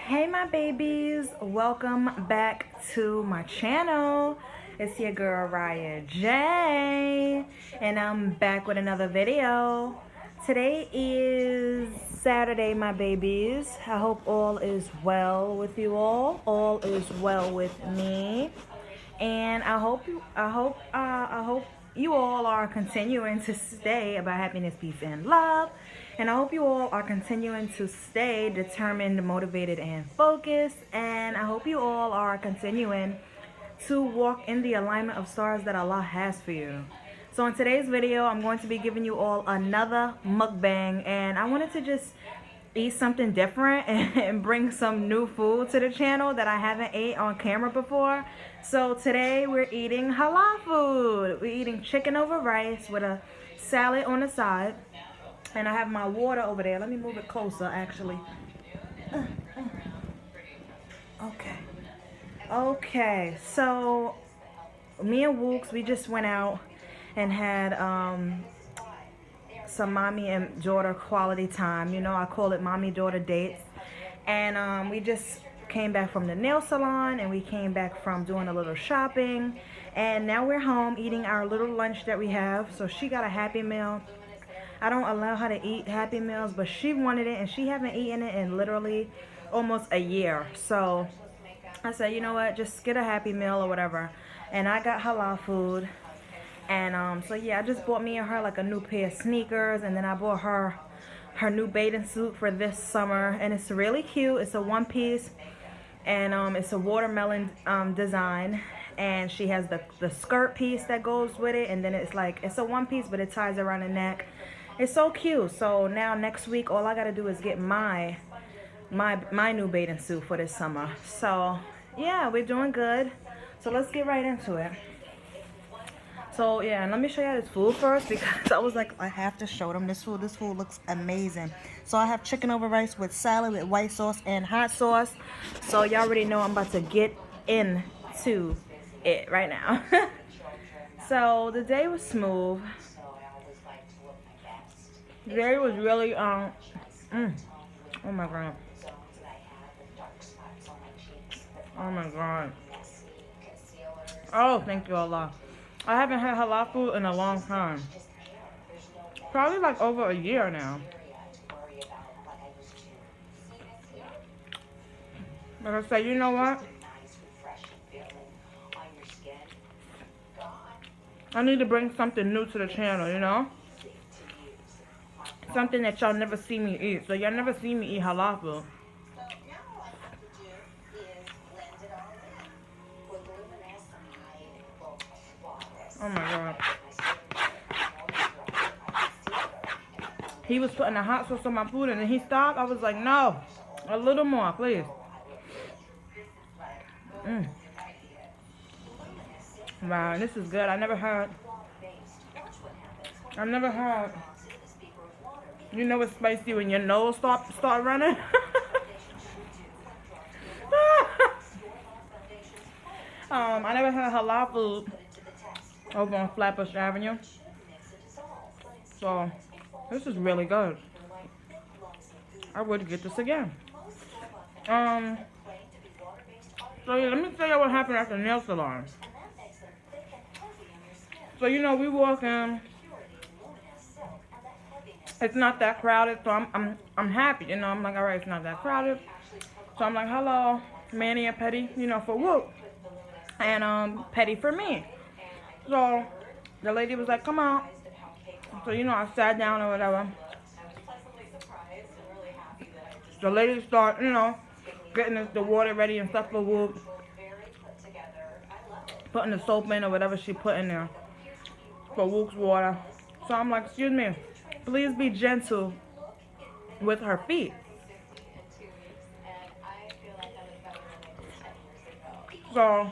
Hey my babies, welcome back to my channel. It's your girl Raya J, and I'm back with another video. Today is Saturday, my babies. I hope all is well with you all. All is well with me, and I hope you all are continuing to stay about happiness, peace, and love. And I hope you all are continuing to stay determined, motivated, and focused. And I hope you all are continuing to walk in the alignment of stars that Allah has for you. So in today's video, I'm going to be giving you all another mukbang. And I wanted to just eat something different and bring some new food to the channel that I haven't ate on camera before. So today we're eating halal food. We're eating chicken over rice with a salad on the side. And I have my water over there. Let me move it closer, actually. Okay, so me and Wooks, we just went out and had some mommy and daughter quality time. You know, I call it mommy-daughter dates. And we just came back from the nail salon, and we came back from doing a little shopping. And now we're home eating our little lunch that we have. So she got a Happy Meal. I don't allow her to eat Happy Meals, but she wanted it, and she haven't eaten it in literally almost a year. So I said, you know what, just get a Happy Meal or whatever. And I got halal food. And so yeah, I just bought me and her like a new pair of sneakers, and then I bought her new bathing suit for this summer, and it's really cute. It's a one-piece, and it's a watermelon design, and she has the skirt piece that goes with it, and then it's a one-piece, but it ties around the neck. It's so cute. So now next week, all I gotta do is get my new bathing suit for this summer. So yeah, we're doing good. So let's get right into it. So yeah, and let me show you this food first, because I was like, I have to show them this food. This food looks amazing. So I have chicken over rice with salad with white sauce and hot sauce. So y'all already know I'm about to get into it right now. So the day was smooth. The day was really oh my god. Oh my god. Oh, thank you, Allah. I haven't had halal food in a long time. Probably like over a year now. But I said, you know what? I need to bring something new to the channel, you know? Something that y'all never see me eat. So y'all never see me eat halal food. Oh my god. He was putting the hot sauce on my food, and then he stopped. I was like, no, a little more, please. Wow, this is good. I never had, you know it's spicy when your nose start running? I never had halal food over on Flatbush Avenue. So this is really good. I would get this again. So yeah, let me tell you what happened at the nail salon. So you know, we walk in. It's not that crowded, so I'm happy. You know, I'm like, all right, it's not that crowded. So I'm like, hello, Manny and Petty, you know, for Wooks, and Petty for me. So the lady was like, come on. So you know, I sat down or whatever. The lady started, you know, getting the water ready and stuff for Wooks, putting the soap in or whatever she put in there for Wooks water. So I'm like, excuse me, please be gentle with her feet. So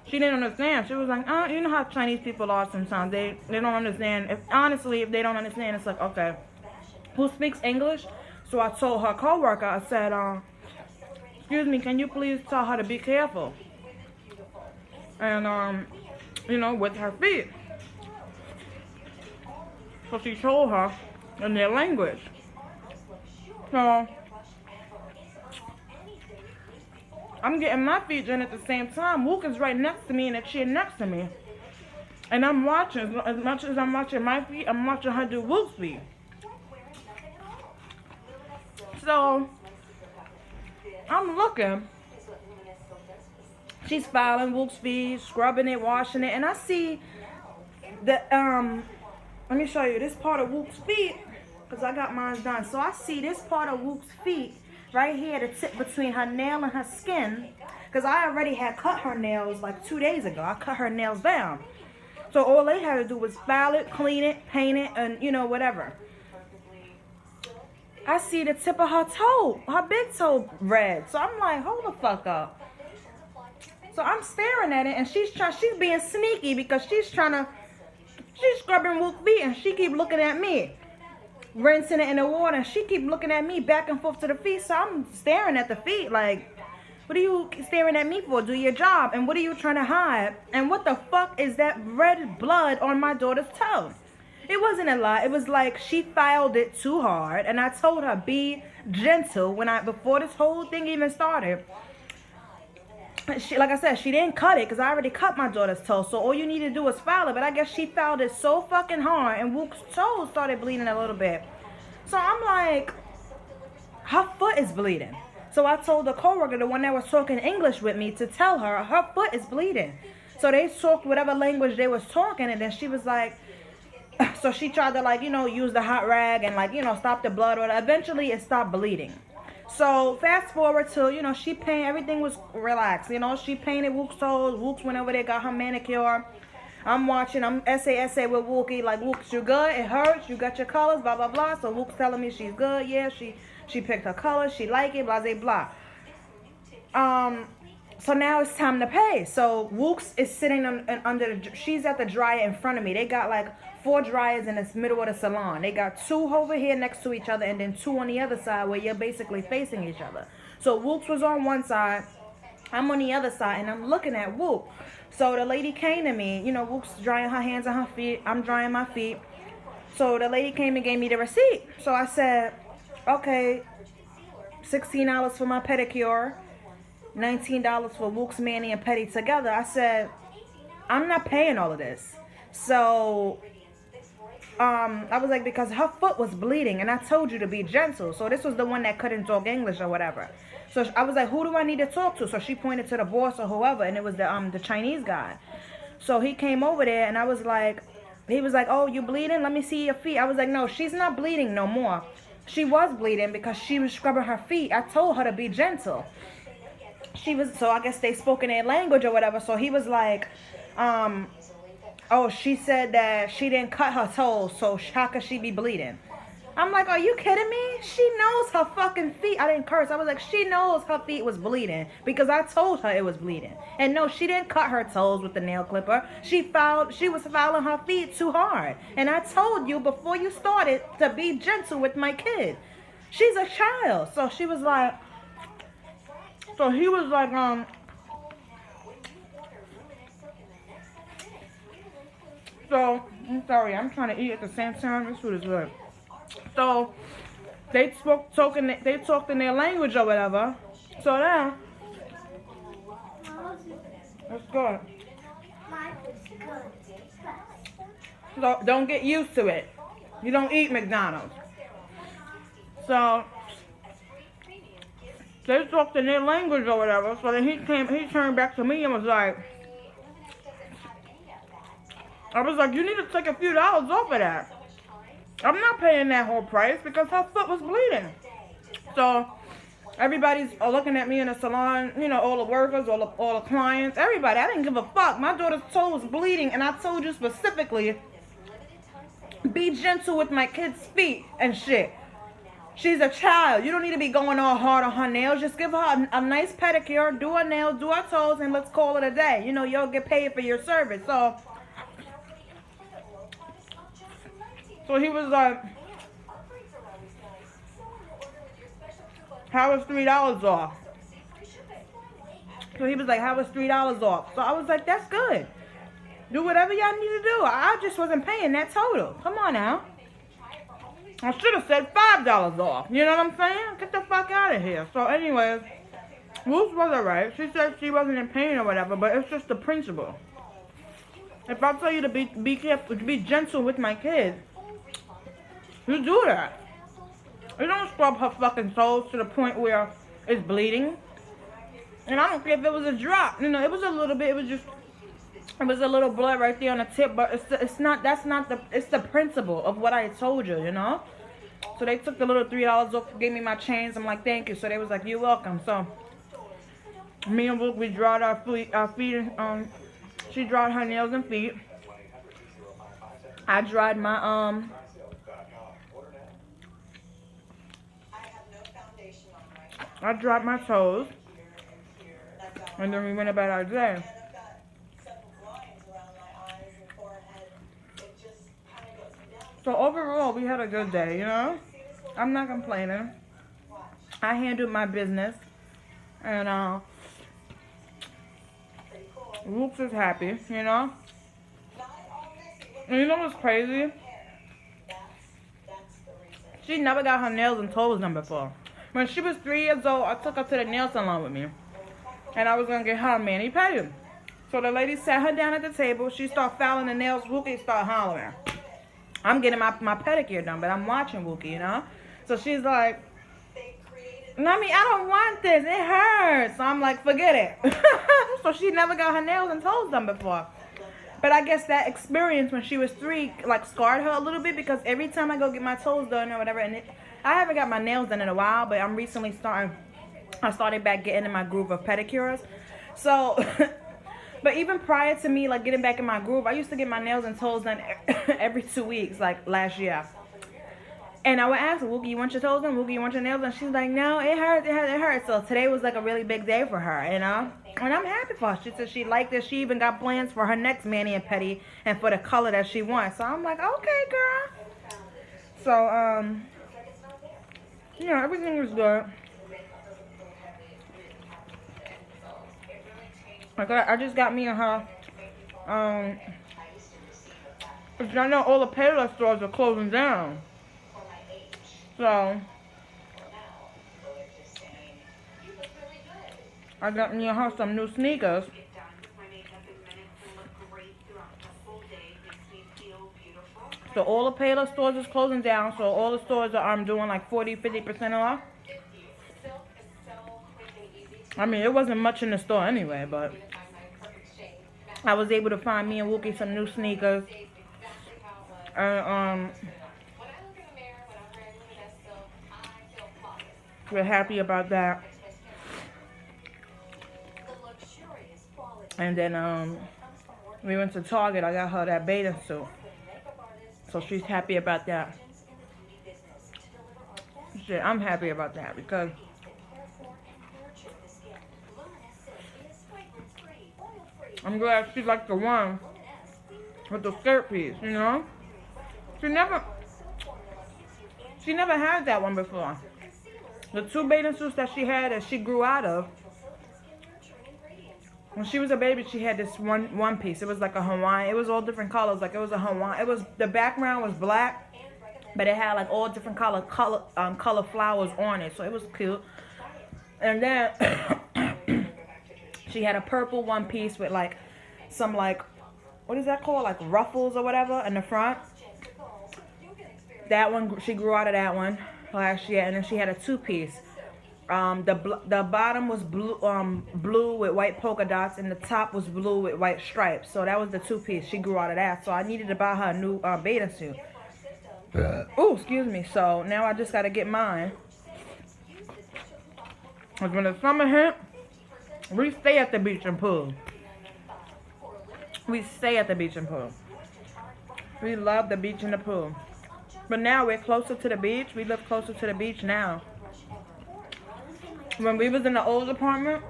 she didn't understand. She was like, you know how Chinese people are sometimes. They don't understand. Honestly, if they don't understand, it's like, okay, who speaks English? So I told her coworker, I said, excuse me, can you please tell her to be careful? And, you know, with her feet. So she told her in their language. So I'm getting my feet done at the same time. Wook is right next to me in a chair next to me. And I'm watching. As much as I'm watching my feet, I'm watching her do Wook's feet. So, I'm looking. She's filing Wook's feet, scrubbing it, washing it. And I see that, let me show you this part of Wook's feet. Because I got mine done. So I see this part of Wook's feet right here, the tip between her nail and her skin. Because I already had cut her nails like 2 days ago. I cut her nails down. So all they had to do was file it, clean it, paint it, and, you know, whatever. I see the tip of her toe, her big toe red. So I'm like, hold the fuck up. So I'm staring at it, and she's being sneaky because she's scrubbing Wook's feet, and she keep looking at me. Rinsing it in the water, and she keep looking at me back and forth to the feet. So I'm staring at the feet like, what are you staring at me for? Do your job. And what are you trying to hide? And what the fuck is that red blood on my daughter's toe? It wasn't a lot. It was like she filed it too hard, and I told her be gentle before this whole thing even started. Like I said, she didn't cut it because I already cut my daughter's toe. So all you need to do is file it. But I guess she filed it so fucking hard, and Wook's toe started bleeding a little bit. So I'm like, her foot is bleeding. So I told the coworker, the one that was talking English with me, to tell her foot is bleeding. So they talked whatever language they was talking, and then she was like, so she tried to, like, you know, use the hot rag and, like, you know, stop the blood. Or eventually it stopped bleeding. So fast forward to, you know, she painted, everything was relaxed. You know, she painted Wook's toes. Wooks went over there, got her manicure. I'm watching, I'm essay with Wookie, like, Wooks, you good? It hurts? You got your colors? Blah, blah, blah. So Wooks telling me she's good. Yeah, she picked her colors. She like it, blah, blah, blah. So now it's time to pay. So Wooks is sitting she's at the dryer in front of me. They got like 4 dryers in the middle of the salon. They got 2 over here next to each other, and then 2 on the other side where you're basically facing each other. So Wooks was on one side, I'm on the other side, and I'm looking at Wook. So the lady came to me, you know, Wook's drying her hands and her feet. I'm drying my feet. So the lady came and gave me the receipt. So I said, okay, $16 for my pedicure, $19 for Wook's mani and pedi together. I said, I'm not paying all of this. So I was like, because her foot was bleeding, and I told you to be gentle. So this was the one that couldn't talk English or whatever. So I was like, who do I need to talk to? So she pointed to the boss or whoever, and it was the Chinese guy. So he came over there, and I was like, he was like, oh, you bleeding? Let me see your feet. I was like, no, she's not bleeding no more. She was bleeding because she was scrubbing her feet. I told her to be gentle. So I guess they spoke in their language or whatever. So he was like, oh, she said that she didn't cut her toes, so how could she be bleeding? I'm like, are you kidding me? She knows her fucking feet. I didn't curse. I was like, she knows her feet was bleeding because I told her it was bleeding. And no, she didn't cut her toes with the nail clipper. She was filing her feet too hard. And I told you before you started to be gentle with my kid. She's a child. So she was like, so he was like, so, I'm sorry, I'm trying to eat at the same time. This food is good. So, they talked in their language or whatever. So now, that's good. So, don't get used to it. You don't eat McDonald's. So, they talked in their language or whatever. So then he turned back to me and was like, I was like, you need to take a few dollars off of that. I'm not paying that whole price because her foot was bleeding. So everybody's looking at me in the salon, you know, all the workers, all the clients, everybody. I didn't give a fuck. My daughter's toe was bleeding, and I told you specifically, be gentle with my kid's feet and shit. She's a child. You don't need to be going all hard on her nails. Just give her a nice pedicure, do her nails, do her toes, and let's call it a day. You know, you'll get paid for your service. So he was like, how was $3 off? So he was like, how was $3 off? So I was like, that's good. Do whatever y'all need to do. I just wasn't paying that total. Come on now. I should have said $5 off. You know what I'm saying? Get the fuck out of here. So anyways, Wooks was alright. She said she wasn't in pain or whatever, but it's just the principle. If I tell you to be careful, to be gentle with my kids, you do that. You don't scrub her fucking toes to the point where it's bleeding. And I don't care if it was a drop. You know, it was a little bit. It was a little blood right there on the tip. But it's not. That's not the. It's the principle of what I told you. You know. So they took the little $3 off, gave me my chains. I'm like, thank you. So they was like, you're welcome. So me and Luke, we dried our feet. She dried her nails and feet. I dried my I dried my toes. And then we went about our day. So overall, we had a good day, you know? I'm not complaining. I handled my business. And Wooks is happy, you know? And you know what's crazy? She never got her nails and toes done before. When she was 3 years old, I took her to the nail salon with me. And I was going to get her a mani-pedi. So the lady sat her down at the table. She started filing the nails. Wookie started hollering. I'm getting my pedicure done, but I'm watching Wookie, you know? So she's like, Mommy, I don't want this. It hurts. So I'm like, forget it. So she never got her nails and toes done before. But I guess that experience when she was 3, like, scarred her a little bit. Because every time I go get my toes done or whatever, and I haven't got my nails done in a while, but I'm recently I started back getting in my groove of pedicures. So, but even prior to me, like, getting back in my groove, I used to get my nails and toes done every 2 weeks, like, last year. And I would ask her, Wookie, you want your toes done? Wookie, you want your nails done? She's like, no, it hurts, it hurts, it hurts. So today was, like, a really big day for her, you know? And I'm happy for her. She said she liked it. She even got plans for her next mani and pedi and for the color that she wants. So I'm like, okay, girl. So, yeah, everything was good. I just got me and her, I know all the Payless stores are closing down. So, I got me and her some new sneakers. So all the Payless stores is closing down. So all the stores are doing like 40-50% off. I mean, it wasn't much in the store anyway, but I was able to find me and Wookie some new sneakers. And we're happy about that. And then we went to Target. I got her that bathing suit. So she's happy about that. Shit, I'm happy about that because I'm glad she liked the one with the skirt piece, you know? She never had that one before. The 2 bathing suits that she had that she grew out of, when she was a baby, she had this one piece. It was like a Hawaiian. It was all different colors. Like it was a Hawaiian. It was, the background was black, but it had like all different color flowers on it. So it was cute. And then she had a purple one piece with like some like, what is that called? Like ruffles or whatever in the front. That one, she grew out of that one last year. And then she had a 2-piece. The bottom was blue with white polka dots, and the top was blue with white stripes. So that was the 2-piece. She grew out of that. So I needed to buy her a new bathing suit. Oh, excuse me. So now I just got to get mine. Because when the summer hit, we stay at the beach and pool. We stay at the beach and pool. We love the beach and the pool. But now we're closer to the beach. We live closer to the beach now. When we was in the old apartment,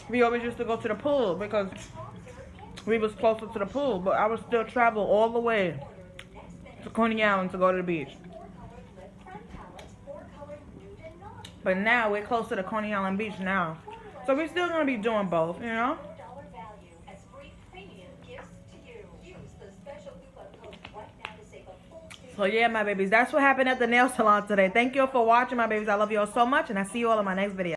we always used to go to the pool because we was closer to the pool. But I would still travel all the way to Coney Island to go to the beach. But now we're closer to Coney Island Beach now. So we're still going to be doing both, you know? So yeah, my babies, that's what happened at the nail salon today. Thank you all for watching, my babies. I love you all so much, and I'll see you all in my next video.